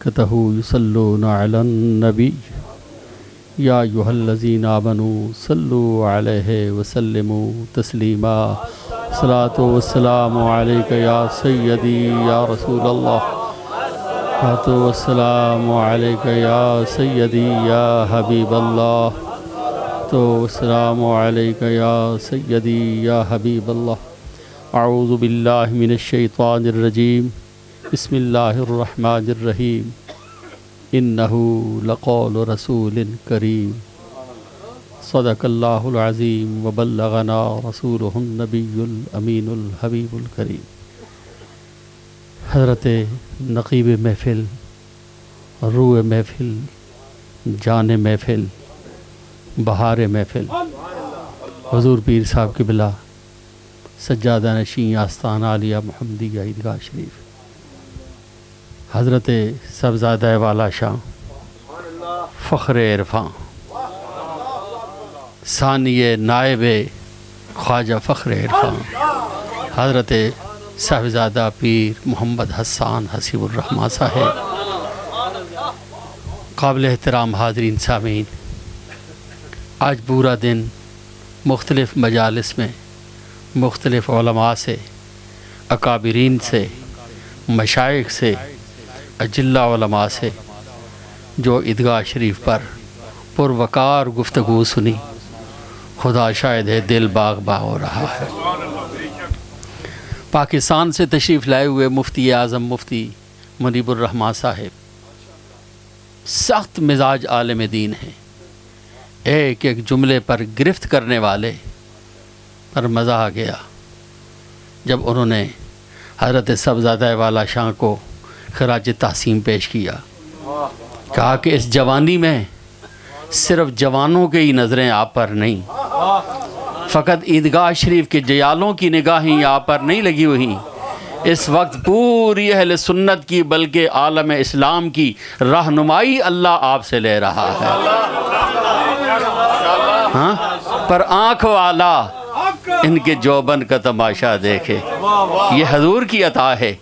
کتہو یصلون علی النبی یا ایھا الذین آمنوا صلوا علیہ وسلموا تسلیما صلاۃ والسلام علیک یا سیدی یا رسول اللہ صلاۃ والسلام علیک یا سیدی یا حبیب اللہ صلاۃ والسلام علیک یا سیدی یا حبیب اللہ اعوذ باللہ من الشیطان الرجیم بسم اللہ الرحمن الرحیم انہ لقول رسول کریم صدق اللہ العظیم وبلغنا رسولہ النبی الامین الحبیب الکریم۔ حضرت نقیب محفل، روح محفل، جان محفل، بہار محفل، حضور پیر صاحب قبلہ سجادہ نشین آستان عالیہ محمدیہ عیدگاہ شریف، حضرت صاحبزادہ والا شاہ فخر عرفاں ثانی نائب خواجہ فخر عرفاں حضرت صاحبزادہ پیر محمد حسان حسیب الرحمٰن صاحب، قابل احترام حاضرین سامعین، آج پورا دن مختلف مجالس میں مختلف علماء سے، اکابرین سے، مشائخ سے، اجلہ علماء سے جو عیدگاہ شریف پر پروقار گفتگو سنی، خدا شاہد ہے دل باغ باغ ہو رہا ہے۔ پاکستان سے تشریف لائے ہوئے مفتی اعظم مفتی منیب الرحمٰن صاحب سخت مزاج عالم دین ہیں، ایک ایک جملے پر گرفت کرنے والے پر مزہ آ گیا جب انہوں نے حضرت صاحبزادہ والا شاہ کو خراج تحسین پیش کیا، کہا کہ اس جوانی میں صرف جوانوں کے ہی نظریں آپ پر نہیں، فقط عیدگاہ شریف کے جیالوں کی نگاہیں آپ پر نہیں لگی ہوئی، اس وقت پوری اہل سنت کی بلکہ عالم اسلام کی رہنمائی اللہ آپ سے لے رہا ہے۔ ہاں پر آنکھ والا ان کے جوبن کا تماشا دیکھے، یہ حضور کی عطا ہے،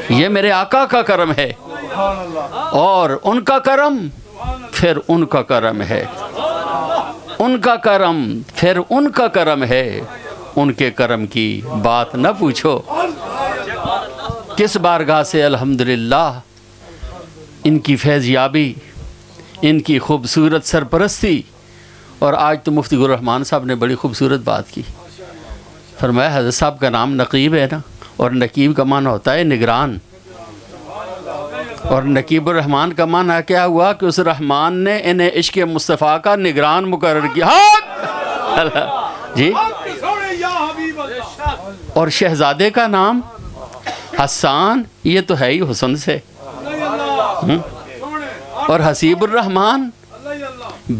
یہ میرے آقا کا کرم ہے، اور ان کا کرم پھر ان کا کرم ہے، ان کا کرم پھر ان کا کرم ہے، ان کے کرم کی بات نہ پوچھو۔ کس بارگاہ سے الحمدللہ ان کی فیضیابی، ان کی خوبصورت سرپرستی، اور آج تو مفتی گل الرحمان صاحب نے بڑی خوبصورت بات کی، فرمایا حضرت صاحب کا نام نقیب ہے نا، اور نقیب کا معنی ہوتا ہے نگران، اور نقیب الرحمان کا معنی کیا ہوا کہ اس رحمان نے انہیں عشق مصطفیٰ کا نگران مقرر کیا جی۔ اور شہزادے کا نام حسان، یہ تو ہے ہی حسن سے، اور حسیب الرحمان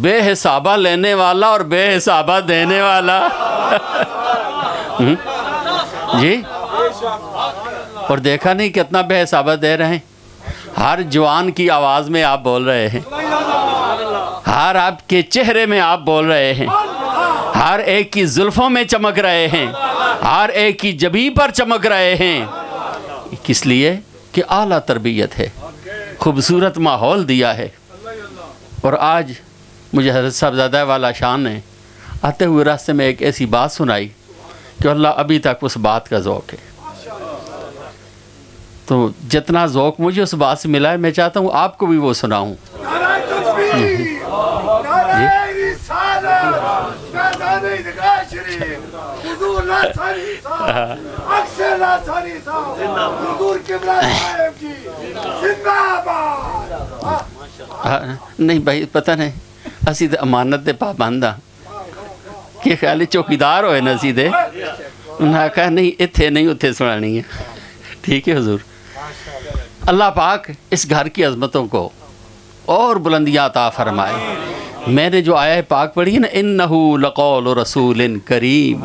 بے حسابہ لینے والا اور بے حسابہ دینے والا جی۔ اور دیکھا نہیں کتنا بے حسابہ دے رہے ہیں، ہر جوان کی آواز میں آپ بول رہے ہیں، ہر آپ کے چہرے میں آپ بول رہے ہیں، ہر ایک کی زلفوں میں چمک رہے ہیں، ہر ایک کی جبیں پر چمک رہے ہیں، کس لیے کہ اعلیٰ تربیت ہے، خوبصورت ماحول دیا ہے۔ اور آج مجھے حضرت صاحبزادہ والا شاہ نے آتے ہوئے راستے میں ایک ایسی بات سنائی کہ اللہ ابھی تک اس بات کا ذوق ہے، تو جتنا ذوق مجھے اس بات سے ملا ہے میں چاہتا ہوں آپ کو بھی وہ سناؤں۔ نہیں بھائی پتہ نہیں اسی تو امانت دے پابندہ کہ خیال چوکیدار ہوئے نا سیدھے، انہوں نے کہا نہیں اتھے نہیں اتھے سنانی ہے، ٹھیک ہے حضور۔ اللہ پاک اس گھر کی عظمتوں کو اور بلندیاں عطا فرمائے۔ میں نے جو آیہ پاک پڑھی ہے نا انہ لقول رسول کریم،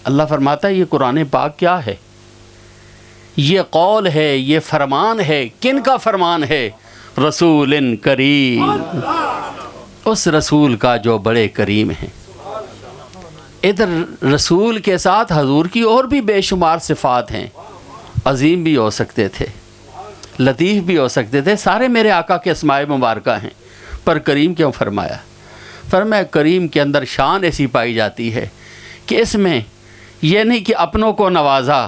اللہ فرماتا ہے یہ قرآن پاک کیا ہے، یہ قول ہے، یہ فرمان ہے، کن کا فرمان ہے؟ رسول کریم، اس رسول کا جو بڑے کریم ہیں۔ ادھر رسول کے ساتھ حضور کی اور بھی بے شمار صفات ہیں، عظیم بھی ہو سکتے تھے، لطیف بھی ہو سکتے تھے، سارے میرے آقا کے اسماء مبارکہ ہیں، پر کریم کیوں فرمایا؟ فرمایا کریم کے اندر شان ایسی پائی جاتی ہے کہ اس میں یہ نہیں کہ اپنوں کو نوازا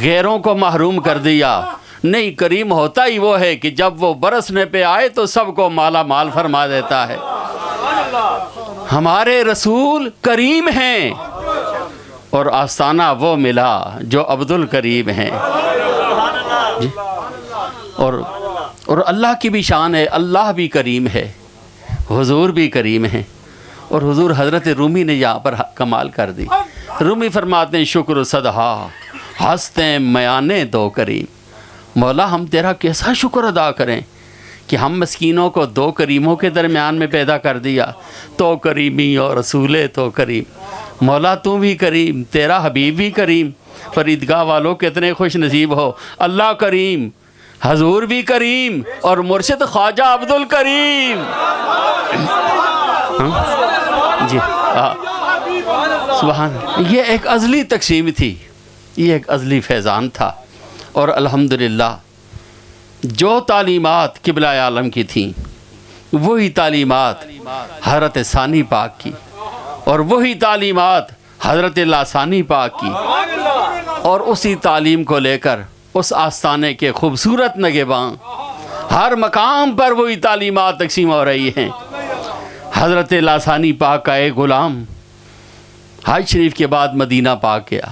غیروں کو محروم کر دیا، نہیں، کریم ہوتا ہی وہ ہے کہ جب وہ برسنے پہ آئے تو سب کو مالا مال فرما دیتا ہے۔ ہمارے رسول کریم ہیں اور آستانہ وہ ملا جو عبد الکریم ہیں جی۔ اور اللہ کی بھی شان ہے، اللہ بھی کریم ہے، حضور بھی کریم ہیں، اور حضور حضرت رومی نے یہاں پر کمال کر دی۔ رومی فرماتے ہیں شکر صدہا ہنستے میانے دو کریم، مولا ہم تیرا کیسا شکر ادا کریں کہ ہم مسکینوں کو دو کریموں کے درمیان میں پیدا کر دیا، تو کریمی اور رسول تو کریم۔ مولا تو بھی کریم، تیرا حبیب بھی کریم، پر عیدگاہ والوں کتنے خوش نصیب ہو، اللہ کریم، حضور بھی کریم، اور مرشد خواجہ عبد الکریم جی۔ سبحان، یہ ایک ازلی تقسیم تھی، یہ ایک ازلی فیضان تھا، اور الحمدللہ جو تعلیمات قبلہ عالم کی تھیں وہی تعلیمات حضرت ثانی پاک کی، اور وہی تعلیمات حضرت لاسانی پاک کی، اور اسی تعلیم کو لے کر اس آستانے کے خوبصورت نگہباں ہر مقام پر وہی تعلیمات تقسیم ہو رہی ہیں۔ حضرت لاسانی پاک کا ایک غلام حج شریف کے بعد مدینہ پاک گیا،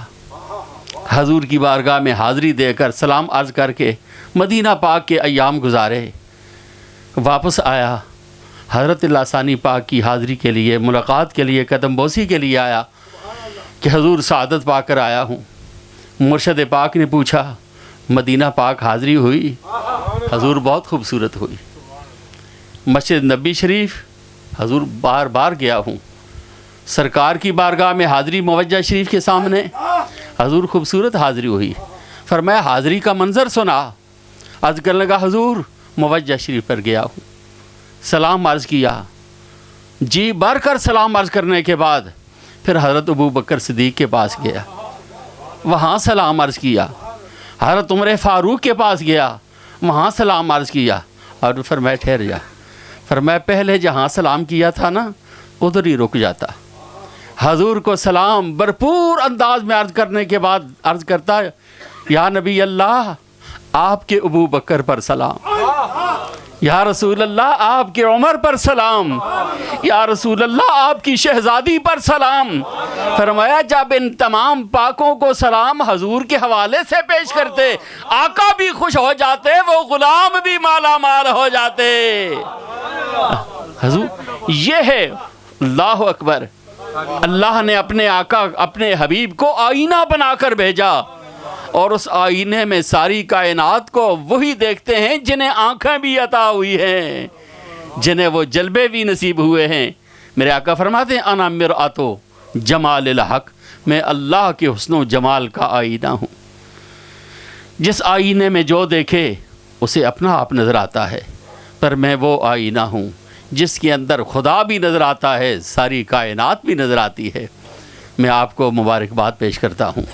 حضور کی بارگاہ میں حاضری دے کر سلام عرض کر کے مدینہ پاک کے ایام گزارے، واپس آیا، حضرت لاسانی پاک کی حاضری کے لیے، ملاقات کے لیے، قدم بوسی کے لیے آیا کہ حضور سعادت پا کر آیا ہوں۔ مرشد پاک نے پوچھا مدینہ پاک حاضری ہوئی؟ حضور بہت خوبصورت ہوئی۔ مسجد نبی شریف حضور بار بار گیا ہوں، سرکار کی بارگاہ میں حاضری موجہ شریف کے سامنے حضور خوبصورت حاضری ہوئی۔ فرمایا حاضری کا منظر سنا، عرض کرنے لگا حضور موجہ شریف پر گیا ہوں، سلام عرض کیا، جی بھر کر سلام عرض کرنے کے بعد پھر حضرت ابو بکر صدیق کے پاس گیا، وہاں سلام عرض کیا، حضرت عمر فاروق کے پاس گیا، وہاں سلام عرض کیا، اور فرمایا ٹھہر جا، فرمایا پہلے جہاں سلام کیا تھا نا ادھر ہی رک جاتا۔ حضور کو سلام بھرپور انداز میں عرض کرنے کے بعد عرض کرتا یا نبی اللہ آپ کے ابو بکر پر سلام، یا رسول اللہ آپ کے عمر پر سلام، یا رسول اللہ آپ کی شہزادی پر سلام۔ فرمایا جب ان تمام پاکوں کو سلام حضور کے حوالے سے پیش کرتے، آقا بھی خوش ہو جاتے، وہ غلام بھی مالا مال ہو جاتے۔ حضور یہ ہے اللہ اکبر، اللہ نے اپنے آقا اپنے حبیب کو آئینہ بنا کر بھیجا، اور اس آئینے میں ساری کائنات کو وہی دیکھتے ہیں جنہیں آنکھیں بھی عطا ہوئی ہیں، جنہیں وہ جلوے بھی نصیب ہوئے ہیں۔ میرے آقا فرماتے ہیں انا مرآتو جمال الحق، میں اللہ کے حسن و جمال کا آئینہ ہوں، جس آئینے میں جو دیکھے اسے اپنا آپ نظر آتا ہے، پر میں وہ آئینہ ہوں جس کے اندر خدا بھی نظر آتا ہے، ساری کائنات بھی نظر آتی ہے۔ میں آپ کو مبارکباد پیش کرتا ہوں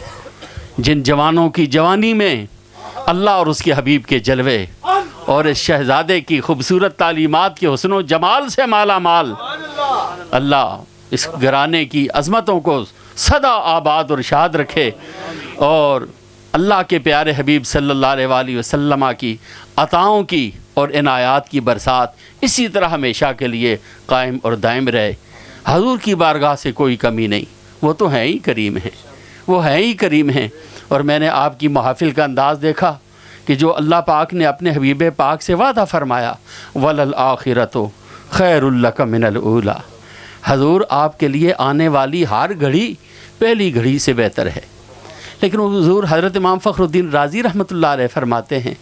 جن جوانوں کی جوانی میں اللہ اور اس کے حبیب کے جلوے اور اس شہزادے کی خوبصورت تعلیمات کے حسن و جمال سے مالا مال، اللہ اس گھرانے کی عظمتوں کو سدا آباد اور شاد رکھے، اور اللہ کے پیارے حبیب صلی اللہ علیہ وآلہ وسلم کی عطاؤں کی اور عنایات کی برسات اسی طرح ہمیشہ کے لیے قائم اور دائم رہے۔ حضور کی بارگاہ سے کوئی کمی نہیں، وہ تو ہیں ہی کریم ہیں، وہ ہیں ہی کریم ہیں۔ اور میں نے آپ کی محافل کا انداز دیکھا کہ جو اللہ پاک نے اپنے حبیب پاک سے وعدہ فرمایا وَلَلْآخِرَةُ خَيْرٌ لَكَ مِنَ الْأُولَىٰ، حضور آپ کے لیے آنے والی ہر گھڑی پہلی گھڑی سے بہتر ہے۔ لیکن حضور حضرت امام فخر الدین رازی رحمۃ اللہ علیہ فرماتے ہیں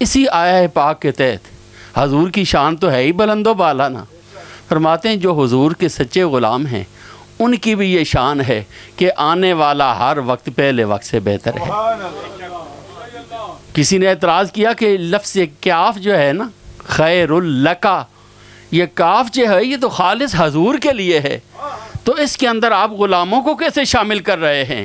اسی آیہ پاک کے تحت حضور کی شان تو ہے ہی بلند و بالا نا، فرماتے ہیں جو حضور کے سچے غلام ہیں ان کی بھی یہ شان ہے کہ آنے والا ہر وقت پہلے وقت سے بہتر ہے۔ کسی نے اعتراض کیا کہ لفظ کاف جو ہے نا خیر لکا، یہ کاف جو ہے یہ تو خالص حضور کے لیے ہے، تو اس کے اندر آپ غلاموں کو کیسے شامل کر رہے ہیں؟